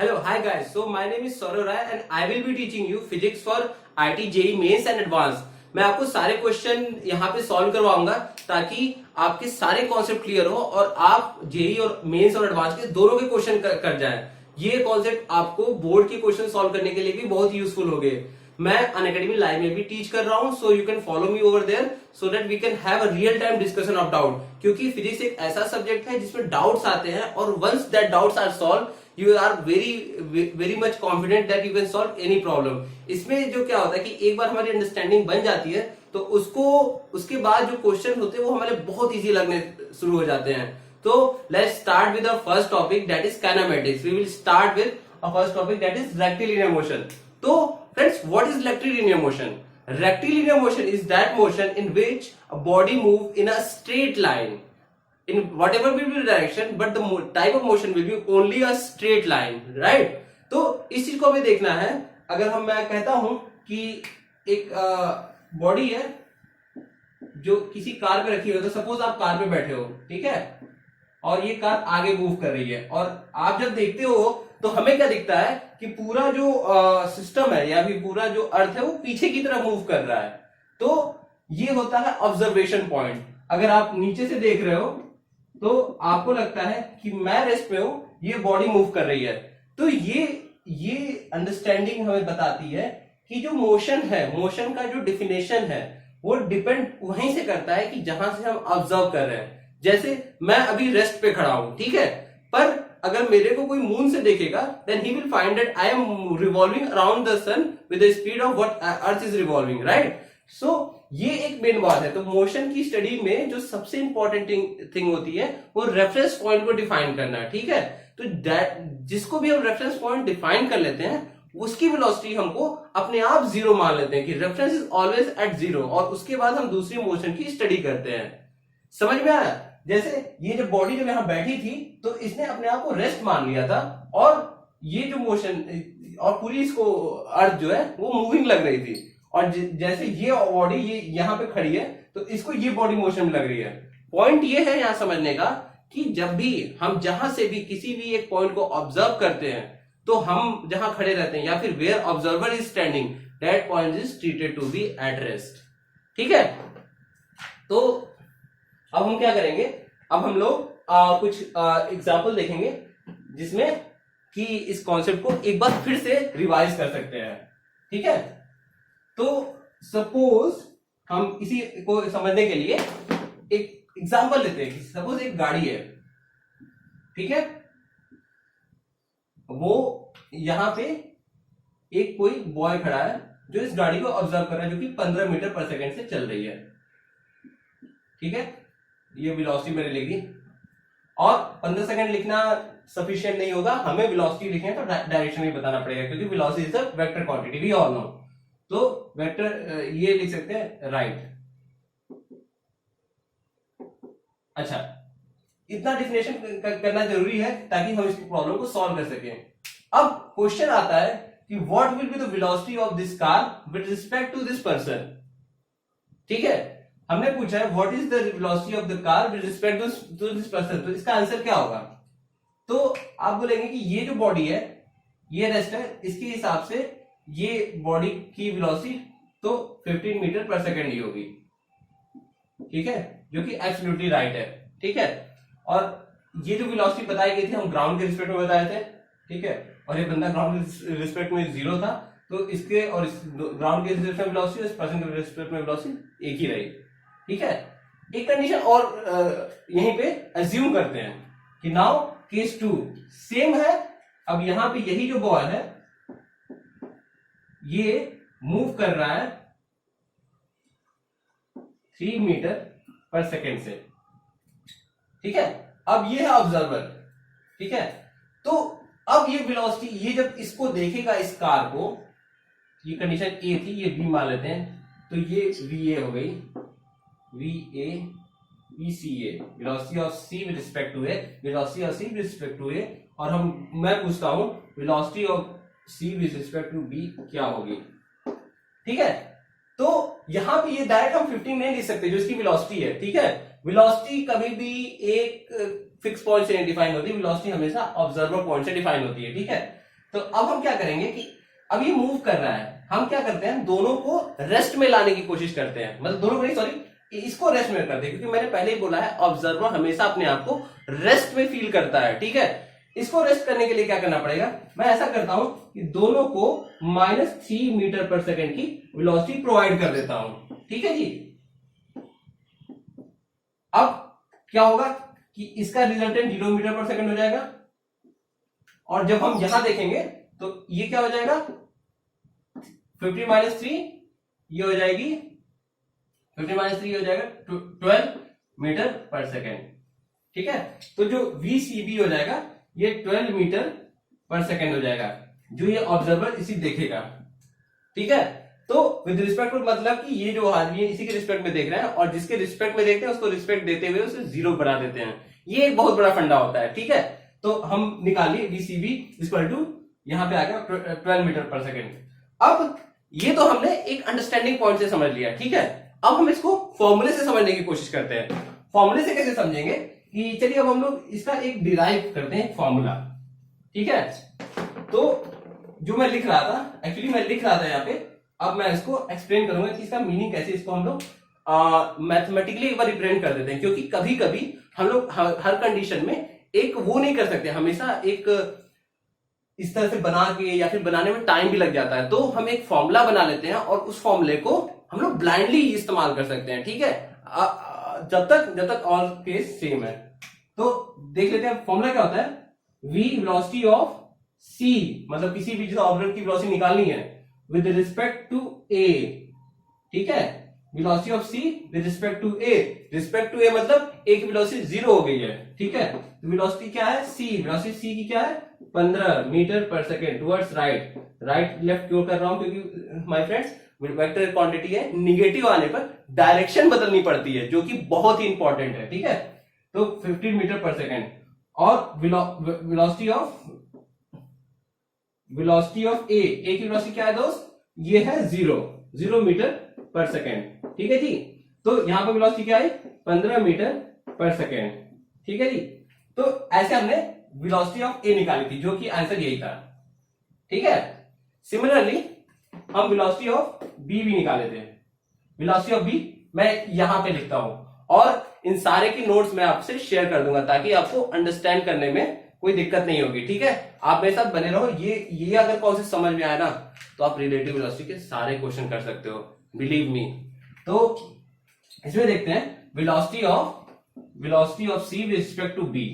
Hello, hi guys. So my name is Saurav Rai and I will be teaching you physics for IT JEE Mains and Advanced. मैं आपको सारे question यहाँ पे solve करवाऊंगा ताकि आपके सारे कॉन्सेप्ट क्लियर हो और आप जेई और मेंस और एडवांस के दोनों के क्वेश्चन कर जाएं। ये कॉन्सेप्ट आपको बोर्ड के क्वेश्चन सॉल्व करने के लिए भी बहुत यूजफुल होंगे। मैं अनअकैडमी लाइव में भी टीच कर रहा हूं, so you can follow me over there so that we can have a real time discussion of doubt. क्योंकि फिजिक्स एक ऐसा सब्जेक्ट है जिसमें डाउट्स आते हैं और once that doubts are solve you are very much confident that you can solve any problem. इसमें जो क्या होता है कि एक बार हमारी अंडरस्टैंडिंग बन जाती है तो उसके बाद जो क्वेश्चन होते हैं वो हमारे बहुत इजी लगने शुरू हो जाते हैं। तो let's start with the first topic that is kinematics. We will start with a first topic that is rectilinear motion. तो friends, what is rectilinear motion? Rectilinear motion is that motion in which a body moves in a straight line in whatever will be the direction, but the type of motion will be only a straight line, right? तो इस चीज को हमें देखना है। अगर मैं कहता हूं कि एक बॉडी है जो किसी कार पे रखी हो, तो सपोज आप कार पे बैठे हो, ठीक है, और ये कार आगे मूव कर रही है और आप जब देखते हो तो हमें क्या दिखता है कि पूरा जो सिस्टम है या फिर पूरा जो अर्थ है वो पीछे की तरफ मूव कर रहा है। तो ये होता है ऑब्जर्वेशन पॉइंट। अगर आप नीचे से देख रहे हो तो आपको लगता है कि मैं रेस्ट पे हूं, ये बॉडी मूव कर रही है। तो ये अंडरस्टैंडिंग हमें बताती है कि जो मोशन है, मोशन का जो डिफिनेशन है वो डिपेंड वहीं से करता है कि जहां से हम ऑब्जर्व कर रहे हैं। जैसे मैं अभी रेस्ट पे खड़ा हूं, ठीक है, पर अगर मेरे को कोई मून से देखेगा then he will find that I am revolving around the sun with the speed of what earth is revolving, right? So ये एक मेन बात है। तो मोशन की स्टडी में जो सबसे इंपॉर्टेंट थिंग होती है वो रेफरेंस पॉइंट को डिफाइन करना, ठीक है। तो जिसको भी हम रेफरेंस पॉइंट डिफाइन कर लेते हैं उसकी वेलोसिटी हमको अपने आप जीरो मान लेते हैं कि reference is always at zero, और उसके बाद हम दूसरी मोशन की स्टडी करते हैं। समझ में आया? जैसे ये जो बॉडी जब यहां बैठी थी तो इसने अपने आप को रेस्ट मान लिया था और ये जो मोशन और पूरी इसको अर्थ जो है वो मूविंग लग रही थी, और जैसे ये बॉडी ये यहां पे खड़ी है तो इसको ये बॉडी मोशन में लग रही है। पॉइंट ये है यहां समझने का कि जब भी हम जहां से भी किसी भी एक पॉइंट को ऑब्जर्व करते हैं तो हम जहां खड़े रहते हैं या फिर where observer is standing that point is treated to be at rest, ठीक है। तो अब हम क्या करेंगे, अब हम लोग कुछ एग्जाम्पल देखेंगे जिसमें कि इस कॉन्सेप्ट को एक बार फिर से रिवाइज कर सकते हैं, ठीक है। तो सपोज हम इसी को समझने के लिए एक एग्जाम्पल लेते हैं। सपोज एक गाड़ी है, ठीक है, वो यहां पे एक कोई बॉय खड़ा है जो इस गाड़ी को ऑब्जर्व कर रहा है जो कि 15 मीटर पर सेकेंड से चल रही है, ठीक है। ये वेलोसिटी मैंने लिख दी, और 15 सेकंड लिखना सफिशिएंट नहीं होगा, हमें वेलोसिटी लिखनी है तो डायरेक्शन भी बताना पड़ेगा क्योंकि velocity is a vector quantity, we all know. तो वेक्टर ये लिख सकते हैं राइट। अच्छा, इतना डिफिनेशन करना जरूरी है ताकि हम इस प्रॉब्लम को सॉल्व कर सकें। अब क्वेश्चन आता है कि what will be the velocity of this car with respect to this person, ठीक है। हमने पूछा है what is the velocity of the car with respect to this person, तो इसका आंसर क्या होगा? तो आप बोलेंगे कि ये जो बॉडी है ये रेस्ट है, इसके हिसाब से ये बॉडी की वेलोसिटी तो 15 मीटर पर सेकेंड ही होगी, ठीक है, जो कि एब्सोल्युटली राइट है, ठीक है। और ये जो वेलोसिटी बताई गई थी हम ग्राउंड के रिस्पेक्ट में बताए थे, ठीक है, और ये बंदा ग्राउंड के रिस्पेक्ट में जीरो था, तो इसके और इस ग्राउंड के रिस्पेक्ट में वेलोसिटी, इस पर्सन के रिस्पेक्ट में वेलोसिटी एक ही रही, ठीक है। एक कंडीशन और यहीं पे अज्यूम करते हैं कि नाउ केस 2 सेम है। अब यहां पे यही जो बॉल है ये मूव कर रहा है 3 मीटर पर सेकेंड से, ठीक है। अब ये है ऑब्जर्वर, ठीक है। तो अब ये वेलोसिटी, ये जब इसको देखेगा इस कार को, ये कंडीशन ए थी, ये बी मान लेते हैं, तो ये वी ए हो गई, VA VCA, velocity of C with respect to A, velocity of C with respect to A, और मैं पूछता हूं velocity of C with respect to B क्या होगी, ठीक है। तो यहां पे ये डायरेक्ट हम 15 नहीं लिख सकते जो इसकी वेलोसिटी है, ठीक है। वेलोसिटी कभी भी एक फिक्स पॉइंट से नहीं डिफाइन होती, वेलोसिटी हमेशा ऑब्जर्वर पॉइंट से डिफाइन होती है, ठीक है। तो अब हम क्या करेंगे कि अब ये मूव कर रहा है, हम क्या करते हैं दोनों को रेस्ट में लाने की कोशिश करते हैं, मतलब दोनों को नहीं, सॉरी, इसको रेस्ट में करते हैं, क्योंकि मैंने पहले ही बोला है ऑब्जर्वर हमेशा अपने आप को रेस्ट में फील करता है, ठीक है। इसको रेस्ट करने के लिए क्या करना पड़ेगा, मैं ऐसा करता हूं कि दोनों को -3 मीटर पर सेकेंड की वेलोसिटी प्रोवाइड कर देता हूं, ठीक है जी। अब क्या होगा कि इसका रिजल्टेंट 0 मीटर पर सेकेंड हो जाएगा, और जब हम यहां देखेंगे तो ये क्या हो जाएगा 50 - 3, ये हो जाएगी 50 - 3 हो जाएगा 12 मीटर पर सेकेंड, ठीक है। तो जो VCB हो जाएगा ये 12 मीटर पर सेकेंड हो जाएगा, जो ये ऑब्जर्वर इसी देखेगा, ठीक है। तो विद रिस्पेक्ट टू मतलब कि ये जो आदमी है इसी के रिस्पेक्ट में देख रहा है, और जिसके रिस्पेक्ट में देखते हैं उसको रिस्पेक्ट देते हुए उसे 0 बना देते हैं। ये एक बहुत बड़ा फंडा होता है, ठीक है। तो हम निकालिए VCB इक्वल टू, यहां पे आ गया 12 मीटर पर सेकेंड। अब ये तो हमने एक अंडरस्टैंडिंग पॉइंट से समझ लिया, ठीक है। अब हम इसको फॉर्मूले से समझने की कोशिश करते हैं। फॉर्मूले से कैसे समझेंगे कि चलिए अब हम लोग इसका एक डिराइव करते हैं फॉर्मूला, ठीक है। तो जो मैं लिख रहा था, एक्चुअली मैं लिख रहा था यहाँ पे, अब मैं इसको एक्सप्लेन करूंगा कि इसका मीनिंग कैसे, इसको हम लोग मैथमेटिकली एक बार रिप्रेजेंट कर देते हैं, क्योंकि कभी कभी हम लोग हर कंडीशन में एक वो नहीं कर सकते, हमेशा एक इस तरह से बना के या फिर बनाने में टाइम भी लग जाता है। तो हम एक फॉर्मूला बना लेते हैं और उस फॉर्मूले को हम लोग ब्लाइंडली इस्तेमाल कर सकते हैं, ठीक है, जब तक ऑल केस सेम है। तो देख लेते हैं फॉर्मूला क्या होता है। v वेलोसिटी ऑफ c, मतलब किसी भी ऑब्जेक्ट की वेलोसिटी निकालनी है विद रिस्पेक्ट टू a, ठीक है। Velocity of c with respect to a, respect to a मतलब a की वेलोसिटी 0 हो गई है, ठीक है। तो वेलोसिटी क्या है c, वेलोसिटी c की क्या है 15 मीटर पर सेकेंड टुवर्ड्स राइट लेफ्ट क्यों कर रहा हूं, क्योंकि माय फ्रेंड्स वेक्टर क्वांटिटी है, निगेटिव आने पर डायरेक्शन बदलनी पड़ती है, जो कि बहुत ही इंपॉर्टेंट है, ठीक है। तो 15 मीटर पर सेकेंड, और वेलोसिटी ऑफ ए की वेलोसिटी क्या है दोस्त, ये है 0 मीटर पर सेकेंड, ठीक है जी। तो यहां पर वेलोसिटी क्या है 15 मीटर पर सेकेंड, ठीक है जी। तो ऐसे हमने वेलोसिटी ऑफ ए निकाली थी, जो कि आंसर यही था, ठीक है। सिमिलरली हम वेलोसिटी ऑफ बी भी निकाले थे। वेलोसिटी ऑफ बी मैं यहां पे लिखता हूं, और इन सारे की नोट्स मैं आपसे शेयर कर दूंगा ताकि आपको अंडरस्टैंड करने में कोई दिक्कत नहीं होगी, ठीक है। आप मेरे साथ बने रहो। ये अगर कॉन्सेप्ट समझ में आया ना तो आप रिलेटिव वेलोसिटी के सारे क्वेश्चन कर सकते हो, बिलीव मी। तो इसमें देखते हैं velocity of C with respect to B,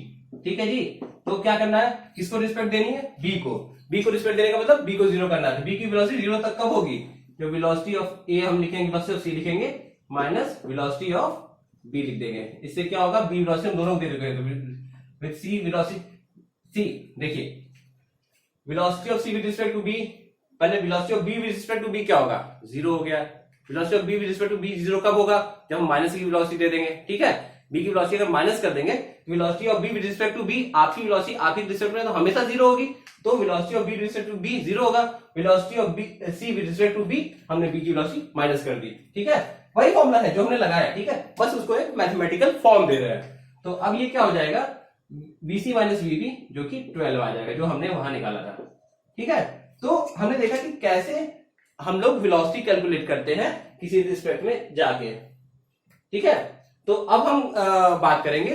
ठीक है जी। तो क्या करना है, किसको रिस्पेक्ट देनी है, बी को रिस्पेक्ट देने का मतलब बी को 0 करना है। बी की वेलोसिटी 0 तक कब होगी, जो वेलोसिटी ऑफ ए हम लिखेंगे, वेलोसिटी ऑफ सी लिखेंगे माइनस वेलोसिटी ऑफ बी लिख देंगे। इससे क्या होगा, बी वेलोसिटी हम दोनों दे देंगे विद सी वेलोसिटी सी। देखिए velocity of C with respect to B, पहले velocity of B with respect to B क्या होगा 0 हो गया। Velocity of B with respect to B 0 कब होगा, जब हम माइनस की वेलोसिटी दे देंगे, ठीक है। बी की वेलोसिटी अगर माइनस कर देंगे, velocity of B with respect to B, आपकी वेलोसिटी आपकी रिस्पेक्ट में तो हमेशा 0 होगी, तो velocity of B with respect to B 0 होगा। Velocity of B C with respect to B, हमने बी की वेलोसिटी माइनस कर दी, ठीक है। वही फॉर्मूला है जो हमने लगाया, ठीक है, बस उसको एक मैथमेटिकल फॉर्म दे रहे हैं। तो अब ये क्या हो जाएगा, BC माइनस VB, जो कि 12 आ जाएगा, जो हमने वहां निकाला था, ठीक है। तो हमने देखा कि कैसे हम लोग वेलोसिटी कैलकुलेट करते हैं किसी रिस्पेक्ट में जाके, ठीक है। तो अब हम बात करेंगे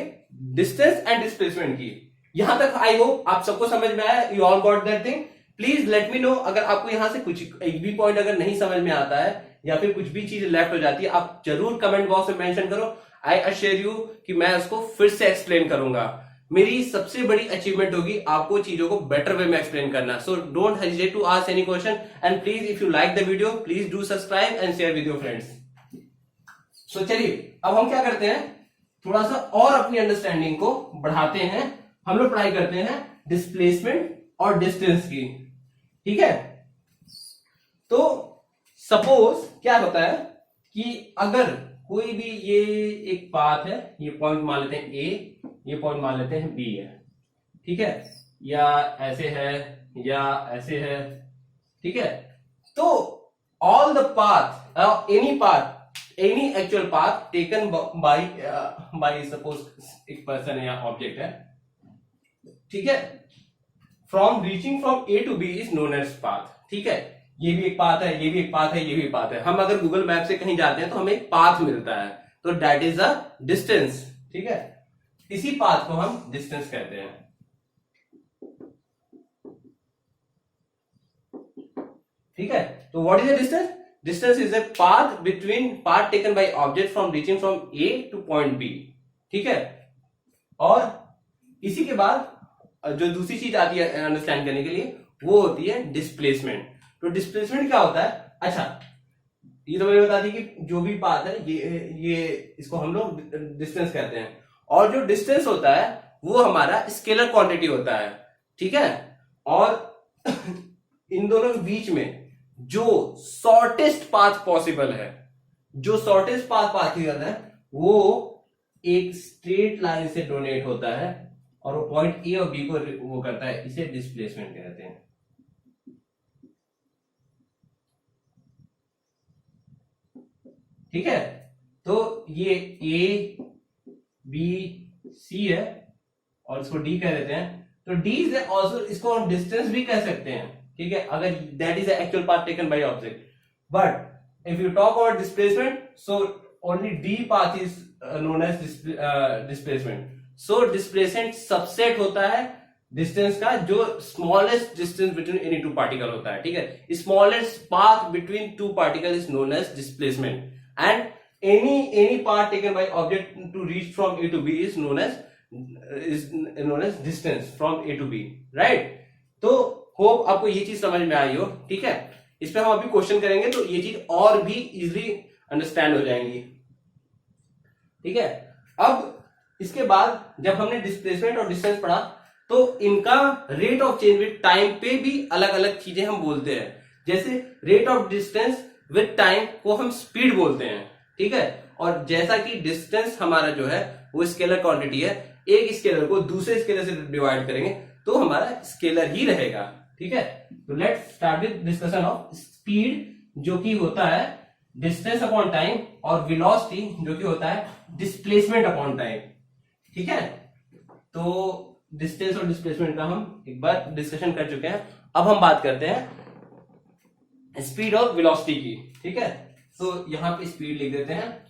डिस्टेंस एंड डिस्प्लेसमेंट की। यहां तक आई होप आप सबको समझ में आया, you all got that thing. Please let me know अगर आपको यहां से कुछ एक भी पॉइंट अगर नहीं समझ में आता है या फिर कुछ भी चीज लेफ्ट हो जाती है, आप जरूर कमेंट बॉक्स में मेंशन करो। आई अश्योर यू कि मैं उसको फिर से एक्सप्लेन करूंगा। मेरी सबसे बड़ी अचीवमेंट होगी आपको चीजों को बेटर वे में एक्सप्लेन करना। So don't hesitate to ask any question, and please if you like the video please do subscribe and share with your friends. So चलिए अब हम क्या करते हैं, थोड़ा सा और अपनी अंडरस्टैंडिंग को बढ़ाते हैं। हम लोग पढ़ाई करते हैं डिस्प्लेसमेंट और डिस्टेंस की, ठीक है। तो सपोज क्या होता है कि अगर कोई भी ये एक पाथ है, ये पॉइंट मान लेते हैं ए, ये पॉइंट मान लेते हैं बी है, ठीक है, या ऐसे है या ऐसे है, ठीक है। तो all the path any actual path taken by suppose एक पर्सन या ऑब्जेक्ट है, ठीक है, from reaching from A to B is known as path. ठीक है, ये भी एक पाथ है, ये भी एक पाथ है, ये भी एक पाथ है। हम अगर गूगल मैप से कहीं जाते हैं तो हमें एक पाथ मिलता है, तो दैट इज अ डिस्टेंस। ठीक है, इसी पाथ को हम डिस्टेंस कहते हैं। ठीक है, तो what is the distance? Distance is a path taken by object from reaching from A to point B. ठीक है, और इसी के बाद जो दूसरी चीज आती है अंडरस्टैंड करने के लिए, वो होती है डिस्प्लेसमेंट। तो डिस्प्लेसमेंट क्या होता है? अच्छा, ये तो मैंने बता दी कि जो भी पाथ है ये इसको हम लोग डिस्टेंस कहते हैं, और जो डिस्टेंस होता है वो हमारा स्केलर क्वांटिटी होता है। ठीक है, और इन दोनों के बीच में जो शॉर्टेस्ट पाथ पॉसिबल है, जो शॉर्टेस्ट पाथ पॉसिबल है, वो एक स्ट्रेट लाइन से डोनेट होता है, और वो पॉइंट ए और बी को वो करता है, इसे डिस्प्लेसमेंट कहते हैं। ठीक है, तो ये ए बी सी है और इसको डी कह देते हैं, तो डी इज ऑल्सो, इसको हम डिस्टेंस भी कह सकते हैं। ठीक है, अगर that is actual path taken by object, but if you talk about displacement, so only the path is known as displacement. So displacement subset होता है डिस्टेंस का, जो smallest distance between any two particle होता है। ठीक है, smallest path between two particle is known as displacement, and any path taken by object to reach from A to B is known as distance from A to B, right? तो hope आपको ये चीज समझ में आई हो। ठीक है, इस पे हम अभी क्वेश्चन करेंगे तो ये चीज और भी इजीली अंडरस्टैंड हो जाएंगी। ठीक है, अब इसके बाद जब हमने डिस्प्लेसमेंट और डिस्टेंस पढ़ा, तो इनका rate of change with time पे भी अलग अलग चीजें हम बोलते हैं। जैसे rate of distance with time को हम स्पीड बोलते हैं। ठीक है, और जैसा कि डिस्टेंस हमारा जो है वो स्केलर क्वांटिटी है, एक स्केलर को दूसरे स्केलर से डिवाइड करेंगे तो हमारा स्केलर ही रहेगा। ठीक है, तो let's start with discussion of speed, जो कि होता है डिस्टेंस अपॉन टाइम, और वेलोसिटी जो कि होता है डिस्प्लेसमेंट अपॉन टाइम। ठीक है, तो डिस्टेंस और डिस्प्लेसमेंट का हम एक बार डिस्कशन कर चुके हैं। अब हम बात करते हैं स्पीड और वेलोसिटी की। ठीक है, तो यहां पे स्पीड लिख देते हैं,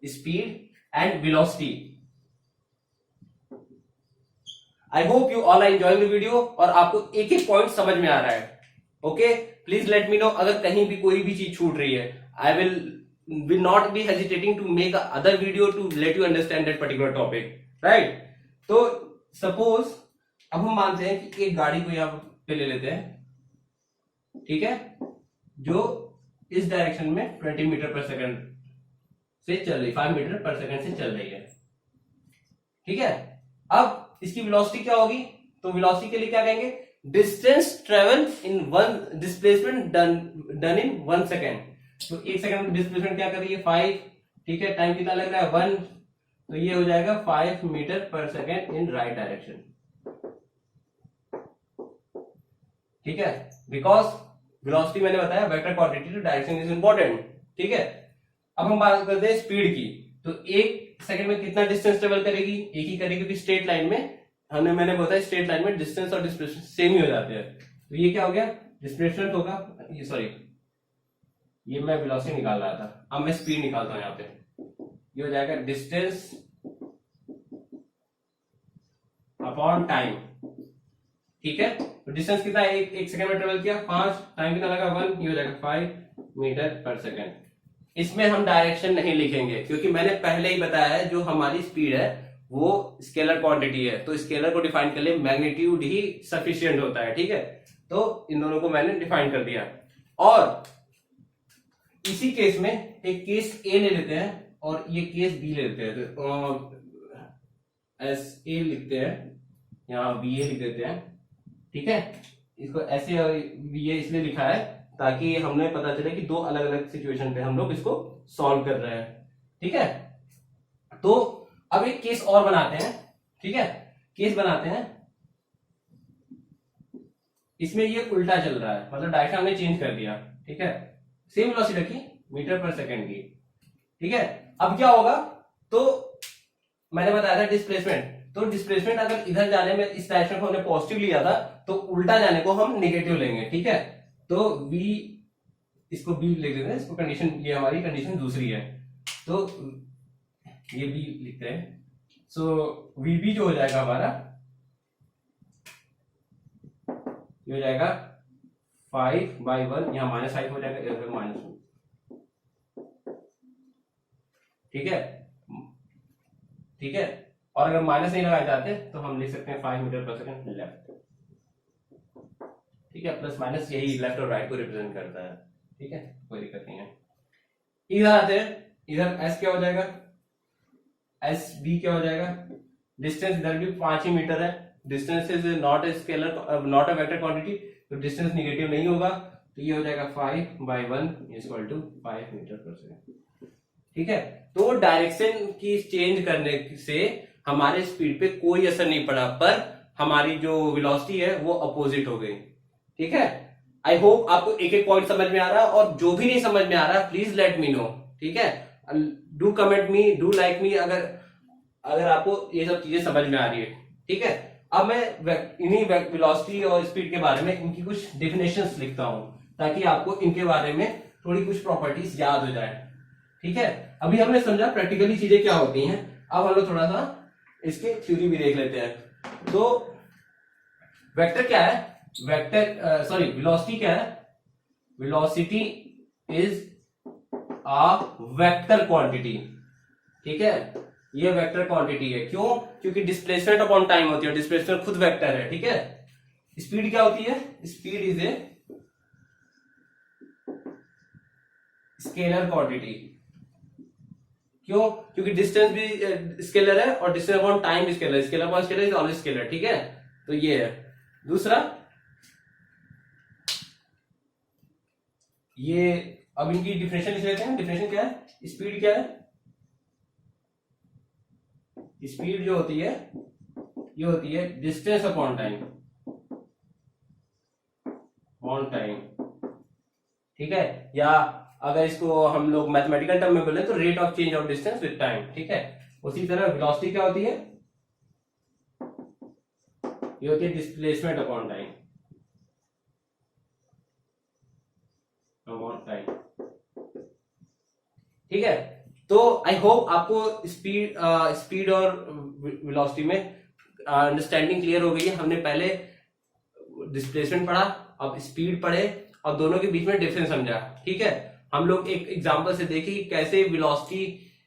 speed and velocity. I hope you all are enjoying the video और आपको एक एक पॉइंट समझ में आ रहा है। Okay, please let me know अगर कहीं भी कोई भी चीज छूट रही है। I will not be hesitating to make other video to let you understand that particular topic, right? तो सपोज अब हम मानते हैं कि एक गाड़ी को यहां पे ले लेते हैं, ठीक है, जो इस डायरेक्शन में 20 मीटर पर सेकंड से चल रही, 5 मीटर पर सेकंड से चल रही है। ठीक है, अब इसकी वेलोसिटी क्या होगी? तो वेलोसिटी के लिए क्या कहेंगे? Distance travel in one, displacement done in 1 second. तो 1 सेकंड में डिस्प्लेसमेंट क्या कर रही है? 5। ठीक है, टाइम कितना लग रहा है? 1। तो ये हो जाएगा 5 मीटर पर सेकेंड इन राइट डायरेक्शन। ठीक है, बिकॉज वेलोसिटी मैंने बताया vector quantity to direction is important. ठीक है, अब हम बात करते हैं स्पीड की। तो 1 सेकंड में कितना डिस्टेंस ट्रेवल करेगी? एक ही करेगी, क्योंकि स्ट्रेट लाइन में मैंने बताया स्ट्रेट लाइन में डिस्टेंस और डिस्प्लेसमेंट सेम ही हो जाते हैं। तो ये क्या हो गया? डिस्प्लेसमेंट होगा, ये सॉरी, ये मैं वेलोसिटी निकाल रहा था, अब मैं स्पीड निकालता हूं। यहाँ पे ये हो जाएगा डिस्टेंस अपॉन टाइम। ठीक है, तो डिस्टेंस कितना? एक सेकंड में ट्रेवल किया, 5। टाइम कितना लगा? 1। ये हो जाएगा 5 मीटर पर सेकंड। इसमें हम डायरेक्शन नहीं लिखेंगे, क्योंकि मैंने पहले ही बताया है जो हमारी स्पीड है वो स्केलर क्वांटिटी है, तो स्केलर को डिफाइन करने मैग्नीट्यूड ही सफिशिएंट होता है। ठीक है, तो इन दोनों को मैंने डिफाइन कर दिया। और इसी केस में एक केस ए ले लेते हैं और ये केस बी ले लेते हैं। तो एस ए लिखते हैं, यहाँ बी ए लिख देते हैं। ठीक है, इसको ऐसे बी ए इसलिए लिखा है ताकि हमने पता चले कि दो अलग अलग सिचुएशन पे हम लोग इसको सॉल्व कर रहे हैं। ठीक है, तो अब एक केस और बनाते हैं। ठीक है, केस बनाते हैं, इसमें ये उल्टा चल रहा है, मतलब डायरेक्शन हमने चेंज कर दिया। ठीक है, सेम वेलोसिटी रखी मीटर पर सेकंड की। ठीक है, अब क्या होगा? तो मैंने बताया था डिस्प्लेसमेंट, तो डिस्प्लेसमेंट अगर इधर जाने में इस डायरेक्शन को हमने पॉजिटिव लिया था तो उल्टा जाने को हम नेगेटिव लेंगे, ठीक है। तो v, इसको b लिख देते हैं, इसको कंडीशन, ये हमारी कंडीशन दूसरी है, तो ये b लिखते हैं। सो vb जो हो जाएगा हमारा, ये हो जाएगा 5/1, यहाँ -5 हो जाएगा, इधर -1, ठीक है, ठीक है। और अगर माइनस नहीं लगाए जाते तो हम लिख सकते हैं 5 मीटर पर सेकंड लेफ्ट, ठीक है। प्लस माइनस यही लेफ्ट और राइट को रिप्रेजेंट करता है, ठीक है, कोई दिक्कत नहीं है। इधर आते हैं, इधर s क्या हो जाएगा, एस बी क्या हो जाएगा, डिस्टेंस इधर भी 5 ही मीटर है, distance is not a scalar, not a vector quantity, तो डिस्टेंस निगेटिव नहीं होगा, तो ये हो जाएगा 5/1 इक्वल टू 5 मीटर पर सेकंड, ठीक है। तो डायरेक्शन की चेंज करने से हमारे स्पीड पे कोई असर नहीं पड़ा, पर हमारी जो वेलोसिटी है वो अपोजिट हो गई, ठीक है। आई होप आपको एक एक पॉइंट समझ में आ रहा है, और जो भी नहीं समझ में आ रहा प्लीज लेट मी नो, ठीक है। Do comment me, do like me अगर आपको ये सब चीजें समझ में आ रही है, ठीक है। अब मैं इन्हीं वेलोसिटी और स्पीड के बारे में इनकी कुछ डेफिनेशंस लिखता हूं, ताकि आपको इनके बारे में थोड़ी कुछ प्रॉपर्टीज याद हो जाए, ठीक है। अभी हमने समझा प्रैक्टिकली चीजें क्या होती हैं, अब हम लोग थोड़ा सा इसके थ्योरी भी देख लेते हैं। तो वेक्टर क्या है, वेलोसिटी क्या है, velocity is a vector quantity, ठीक है। ये वेक्टर क्वांटिटी है, क्यों, क्योंकि डिस्प्लेसमेंट अपॉन टाइम होती है, डिस्प्लेसमेंट खुद वेक्टर है, ठीक है। स्पीड क्या होती है, speed is a scalar quantity, क्यों, क्योंकि डिस्टेंस भी स्केलर है और डिस्टेंस अपॉन टाइम भी scalar, scalar upon scalar is always scalar, ठीक है। तो ये है दूसरा, ये अब इनकी डिफिनेशन लिख लेते हैं। डिफिनेशन क्या है, स्पीड क्या है, स्पीड जो होती है ये होती है distance upon time, on time, ठीक है। या अगर इसको हम लोग मैथमेटिकल टर्म में बोले तो rate of change of distance with time, ठीक है। उसी तरह वेलोसिटी क्या होती है, ये होती है डिस्प्लेसमेंट अपॉन टाइम, ठीक है। तो आई होप आपको स्पीड और वेलोसिटी में अंडरस्टैंडिंग क्लियर हो गई है। हमने पहले डिस्प्लेसमेंट पढ़ा, अब स्पीड पढ़े, और दोनों के बीच में डिफरेंस समझा, ठीक है। हम लोग एक एग्जांपल से देखें कि कैसे वेलोसिटी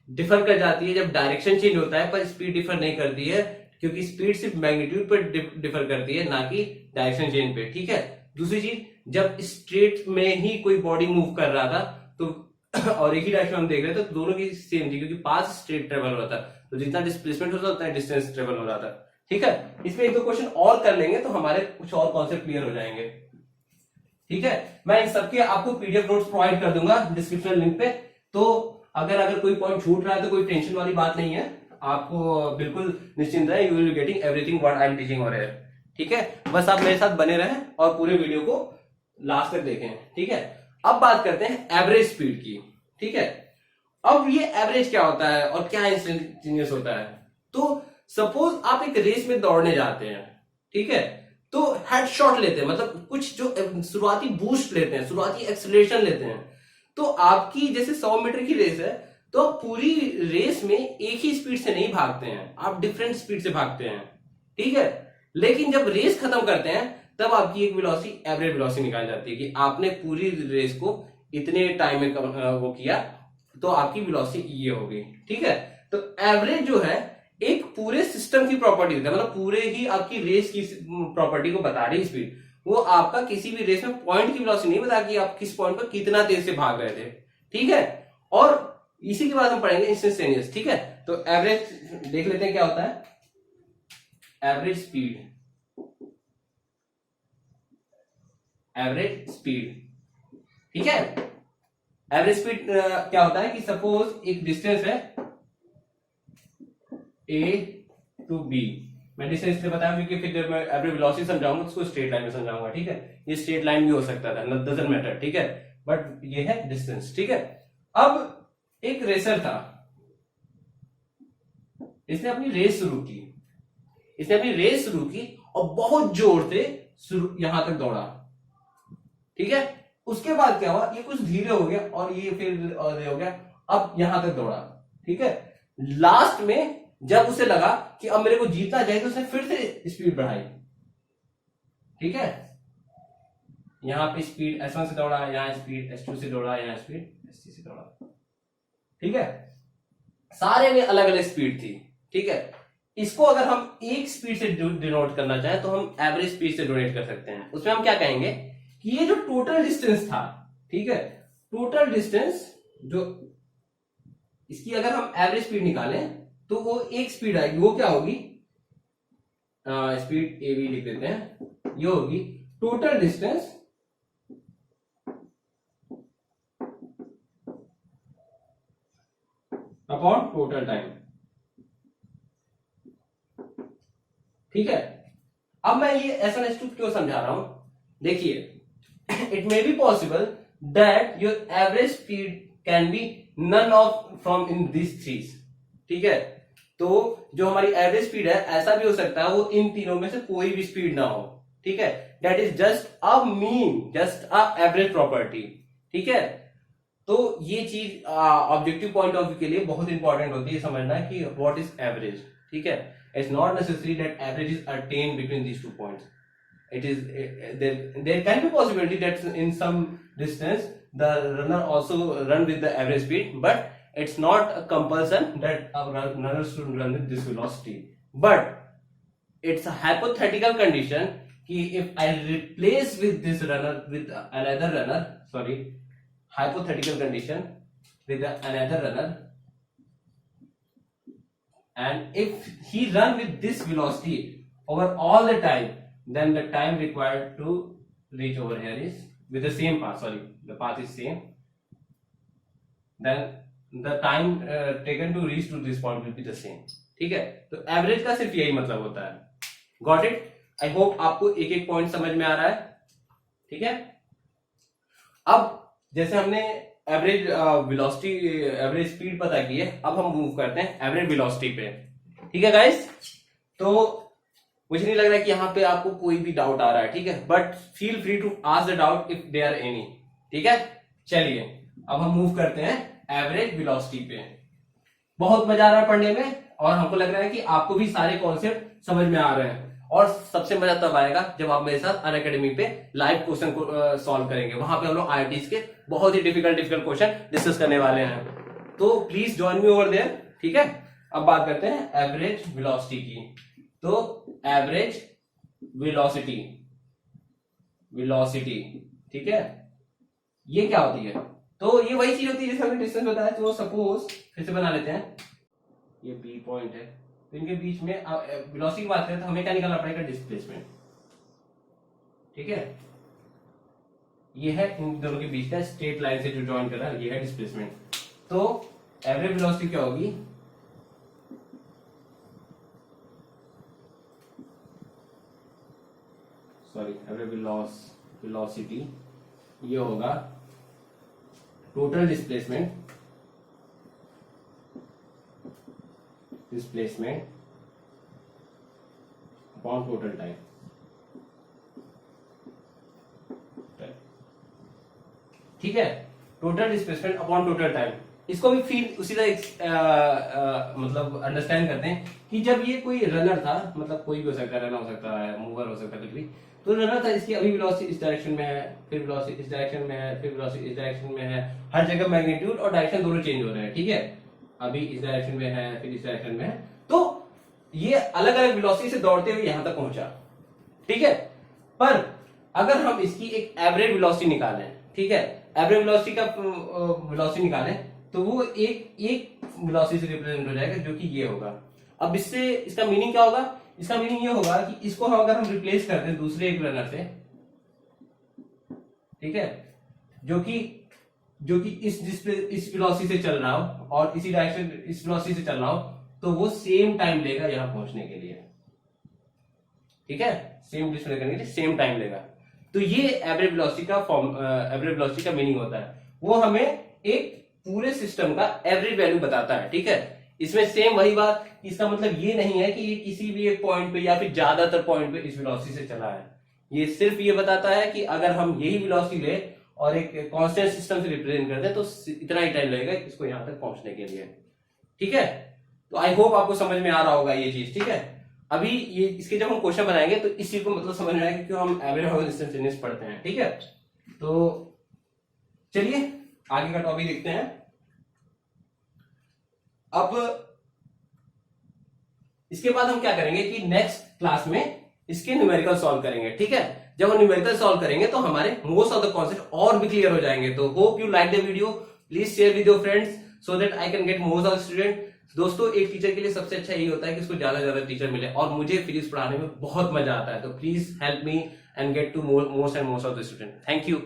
डिफर कर जाती है जब डायरेक्शन चेंज होता है, पर स्पीड डिफर नहीं करती है, क्योंकि स्पीड सिर्फ मैग्नीट्यूड पर डिफर करती है, ना कि डायरेक्शन चेंज पे, ठीक है। दूसरी चीज, जब स्ट्रेट में ही कोई बॉडी मूव कर रहा था तो और एक ही डायरेक्शन हम देख रहे थे तो दोनों की सेम थी, क्योंकि पास स्ट्रेट ट्रेवल हो रहा था, तो जितना डिस्प्लेसमेंट होता उतना डिस्टेंस ट्रेवल हो रहा था, ठीक है। इसमें एक दो क्वेश्चन और कर लेंगे तो हमारे कुछ और कॉन्सेप्ट क्लियर हो जाएंगे, ठीक है। मैं इन सबके आपको पीडीएफ नोट्स प्रोवाइड कर दूंगा डिस्क्रिप्शन लिंक पे, तो अगर कोई पॉइंट छूट रहा है तो कोई टेंशन वाली बात नहीं है, आपको बिल्कुल निश्चिंत रहे, you will be getting everything what I am teaching over here, ठीक है। बस आप मेरे साथ बने रहें और पूरे वीडियो को लास्ट तक देखें, ठीक है। अब बात करते हैं एवरेज स्पीड की, ठीक है। अब ये एवरेज क्या होता है और क्या इंस्टेंटेनियस होता है। तो सपोज आप एक रेस में दौड़ने जाते हैं, ठीक है, तो हेडशॉट लेते हैं, मतलब कुछ जो शुरुआती बूस्ट लेते हैं, शुरुआती एक्सेलरेशन लेते हैं, तो आपकी जैसे 100 मीटर की रेस है तो आप पूरी रेस में एक ही स्पीड से नहीं भागते हैं, आप डिफरेंट स्पीड से भागते हैं, ठीक है। लेकिन जब रेस खत्म करते हैं तब आपकी एक वेलोसिटी, एवरेज वेलोसिटी निकाल जाती है कि आपने पूरी रेस को इतने टाइम में वो किया, तो आपकी वेलोसिटी ये हो गई, ठीक है। तो एवरेज जो है एक पूरे सिस्टम की प्रॉपर्टी होता है, मतलब पूरे ही आपकी रेस की प्रॉपर्टी को बता रही स्पीड, वो आपका किसी भी रेस में पॉइंट की वेलोसिटी नहीं बता कि आप किस पॉइंट पर कितना तेज से भाग रहे थे, ठीक है। और इसी के बाद हम पढ़ेंगे इंस्टेंटेनियस, ठीक है। तो एवरेज देख लेते हैं क्या होता है, एवरेज स्पीड, एवरेज स्पीड, ठीक है। एवरेज स्पीड क्या होता है कि सपोज एक डिस्टेंस है ए टू बी, मैं डिस्टेंस इसलिए बताया क्योंकि फिर जब मैं एवरेज वेलोसिटी समझाऊंगा तो उसको स्ट्रेट लाइन में समझाऊंगा, ठीक है। ये स्ट्रेट लाइन भी हो सकता था, डजंट मैटर, ठीक है, बट ये है डिस्टेंस, ठीक है। अब एक रेसर था, इसने अपनी रेस शुरू की, इसने अपनी रेस शुरू की और बहुत जोर से यहां तक दौड़ा, ठीक है। उसके बाद क्या हुआ, ये कुछ धीरे हो गया और ये फिर हो गया, अब यहां तक दौड़ा, ठीक है। लास्ट में जब उसे लगा कि अब मेरे को जीतना चाहिए तो उसने फिर से स्पीड बढ़ाई, ठीक है। यहां पे स्पीड S1 से दौड़ा, यहां स्पीड S2 से दौड़ा, यहां स्पीड S3 से दौड़ा, ठीक है। सारे में अलग अलग स्पीड थी, ठीक है। इसको अगर हम एक स्पीड से डिनोट करना चाहें तो हम एवरेज स्पीड से डिनोट कर सकते हैं। उसमें हम क्या कहेंगे कि ये जो टोटल डिस्टेंस था, ठीक है, टोटल डिस्टेंस जो इसकी अगर हम एवरेज स्पीड निकालें तो वो एक स्पीड आएगी, वो क्या होगी, स्पीड ए बी लिख देते हैं, ये होगी total distance upon total time, ठीक है। अब मैं ये S1 S2 क्यों समझा रहा हूं, देखिए, it may be possible that your average speed can be none of from in this threes, ठीक है। तो जो हमारी एवरेज स्पीड है, ऐसा भी हो सकता है वो इन तीनों में से कोई भी स्पीड ना हो, ठीक है। That is just a mean, just a average property, ठीक है। तो ये चीज ऑब्जेक्टिव पॉइंट ऑफ व्यू के लिए बहुत इंपॉर्टेंट होती है समझना कि व्हाट इज एवरेज, ठीक है। It's not necessary that average is attend between these two points. It is there can be possibility that in some distance the runner also run with the average speed, but it's not a compulsion that a runner should run with this velocity. But it's a hypothetical condition कि if I replace with this runner with another runner, sorry, hypothetical condition with another runner, and if he run with this velocity over all the time, then the time required to reach over here is with the same path, sorry, the path is same, then the time taken to reach to this point will be the same, ठीक है। तो average का सिर्फ यही मतलब होता है, got it. I hope आपको एक एक पॉइंट समझ में आ रहा है, ठीक है। अब जैसे हमने एवरेज वेलोसिटी, एवरेज स्पीड पता की है, अब हम मूव करते हैं एवरेज वेलोसिटी पे, ठीक है गाइस। तो मुझे नहीं लग रहा है कि यहाँ पे आपको कोई भी डाउट आ रहा है, ठीक है, but feel free to ask the doubt if there are any, ठीक है। चलिए अब हम मूव करते हैं एवरेज वेलोसिटी पे। बहुत मजा आ रहा है पढ़ने में और हमको लग रहा है कि आपको भी सारे कॉन्सेप्ट समझ में आ रहे हैं, और सबसे मजा तब आएगा जब आप मेरे साथ अनअकैडमी पे लाइव क्वेश्चन को सॉल्व करेंगे। वहां पे हम लोग IITs के बहुत ही डिफिकल्ट क्वेश्चन डिस्कस करने वाले हैं, तो please join me over there, ठीक है। अब बात करते हैं एवरेज वेलोसिटी की। तो एवरेज वेलोसिटी, ठीक है, ये क्या होती है, तो ये वही चीज होती है जैसे हमने डिस्टेंस बताया। तो सपोज फिर से बना लेते हैं, ये बी पॉइंट है, तो इनके बीच में वेलोसिटी की बात करें तो हमें क्या निकालना पड़ेगा, डिस्प्लेसमेंट, ठीक है। ये है इन दोनों के बीच का स्ट्रेट लाइन से जो जॉइन कर रहा है, ये है डिस्प्लेसमेंट। तो एवरेज वेलोसिटी क्या होगी, सॉरी, एवरेज वेलोसिटी ये होगा total displacement upon total time, ठीक है। Total displacement upon total time, इसको भी फील उसी तरह मतलब अंडरस्टैंड करते हैं कि जब ये कोई रनर था, मतलब कोई भी हो सकता है, रनर हो सकता है, मूवर हो सकता है, कुछ भी, तो रनर था, इसकी अभी वेलोसिटी इस डायरेक्शन में है, फिर वेलोसिटी इस डायरेक्शन में है, फिर वेलोसिटी इस डायरेक्शन में है, हर जगह मैग्नीट्यूड और डायरेक्शन दोनों चेंज हो रहे हैं, ठीक है। अभी इस डायरेक्शन में है, फिर इस डायरेक्शन में है, तो ये अलग अलग वेलोसिटी से दौड़ते हुए यहां तक पहुंचा, ठीक है। पर अगर हम इसकी एक एवरेज वेलोसिटी निकालें, ठीक है, एवरेज वेलोसिटी निकालें तो वो एक वेलोसिटी से रिप्रेजेंट हो जाएगा, जो कि ये होगा। अब इससे इसका मीनिंग क्या होगा, इसका मीनिंग ये होगा कि इसको अगर हम रिप्लेस करते हैं दूसरे एक रनर से, ठीक है, जो कि इस वेलोसिटी से चल रहा हो और इसी डायरेक्शन इस वेलोसिटी से चल रहा हो, तो वो सेम टाइम लेगा यहां पहुंचने के लिए, ठीक है, सेम डिस्प्लेस करने के लिए सेम टाइम लेगा। तो ये एवरेज वेलोसिटी का मीनिंग होता है, वो हमें एक पूरे सिस्टम का एवरेज वैल्यू बताता है, ठीक है। इसमें सेम वही बात, इसका मतलब ये नहीं है कि ये किसी भी एक पॉइंट पे या फिर ज्यादातर पॉइंट पे इस वेलोसिटी से चला है। ये सिर्फ ये बताता है कि अगर हम यही वेलोसिटी ले और एक कांस्टेंट सिस्टम से रिप्रेजेंट करते हैं तो इतना ही टाइम लगेगा इसको यहां तक पहुंचने के लिए। ठीक है, तो आई होप आपको समझ में आ रहा होगा ये चीज। ठीक है, अभी ये इसके जब हम क्वेश्चन बनाएंगे तो इस चीज को मतलब समझ में आएगा कि क्यों हम एवरेज इंस्टेंटेनियस पढ़ते हैं। ठीक है, तो चलिए आगे का टॉपिक देखते हैं। अब इसके बाद हम क्या करेंगे कि नेक्स्ट क्लास में इसके न्यूमेरिकल सॉल्व करेंगे। ठीक है, जब हम न्यूमेरिकल सॉल्व करेंगे तो हमारे मोस्ट ऑफ द कॉन्सेप्ट और भी क्लियर हो जाएंगे। तो hope you like the video, please share with your friends so that I can get most of student. दोस्तों, एक टीचर के लिए सबसे अच्छा यही होता है कि उसको ज्यादा से ज्यादा टीचर मिले, और मुझे फिजिक्स पढ़ाने में बहुत मजा आता है। तो please help me and get to most and most of the student. Thank you.